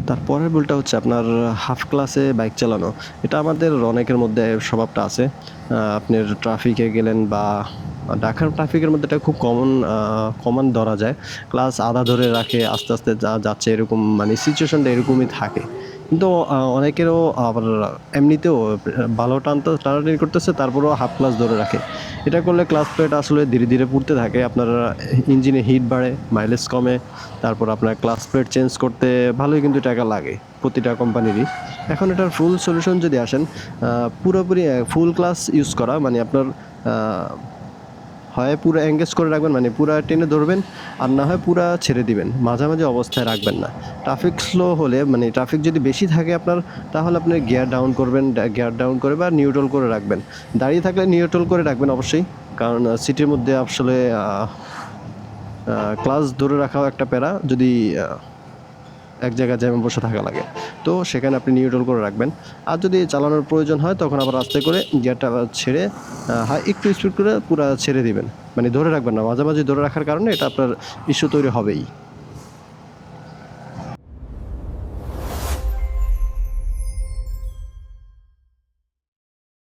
তারপরের ভুলটা হচ্ছে আপনার হাফ ক্লাসে বাইক চালানো। এটা আমাদের অনেকের মধ্যে স্বভাবটা আছে। আপনার ট্রাফিকে গেলেন বা ঢাকার ট্রাফিকের মধ্যে এটা খুব কমন ধরা যায়। ক্লাস আধা ধরে রাখে, আস্তে, আস্তে যাচ্ছে এরকম মানে সিচুয়েশনটা এরকমই থাকে। কিন্তু অনেকেরও আবার এমনিতেও ভালো টানাটানি করতেছে তারপরেও হাফ ক্লাস ধরে রাখে। এটা করলে ক্লাস প্লেট আসলে ধীরে, ধীরে পুড়তে থাকে। আপনার ইঞ্জিনে হিট বাড়ে, মাইলেজ কমে। তারপর আপনার ক্লাস প্লেট চেঞ্জ করতে ভালোই কিন্তু টাকা লাগে প্রতিটা কোম্পানিরই। এখন এটার ফুল সলিউশন যদি আসেন, পুরোপুরি ফুল ক্লাস ইউজ করা মানে আপনার হয় পুরো এঙ্গেজ করে রাখবেন মানে পুরা টেনে ধরবেন, আর না হয় পুরা ছেড়ে দিবেন, মাঝামাঝি অবস্থায় রাখবেন না। ট্রাফিক স্লো হলে মানে ট্রাফিক যদি বেশি থাকে আপনার, তাহলে আপনি গিয়ার ডাউন করবেন, গিয়ার ডাউন করে বা নিউট্রাল করে রাখবেন। দাঁড়িয়ে থাকলে নিউট্রাল করে রাখবেন অবশ্যই, কারণ সিটির মধ্যে আসলে ক্লাস ধরে রাখাও একটা প্যারা যদি এক জায়গায় জ্যামে বসে থাকা লাগে। তো সেখানে আপনি নিউট্রাল করে রাখবেন। আর যদি চালানোর প্রয়োজন হয় তখন আবার আস্তে করে গিয়ারটা ছেড়ে একটু স্পিড করে পুরা ছেড়ে দিবেন। মানে ধরে রাখবেন না, মাঝামাঝি ধরে রাখার কারণে এটা আপনার ইস্যু তৈরি হবেই।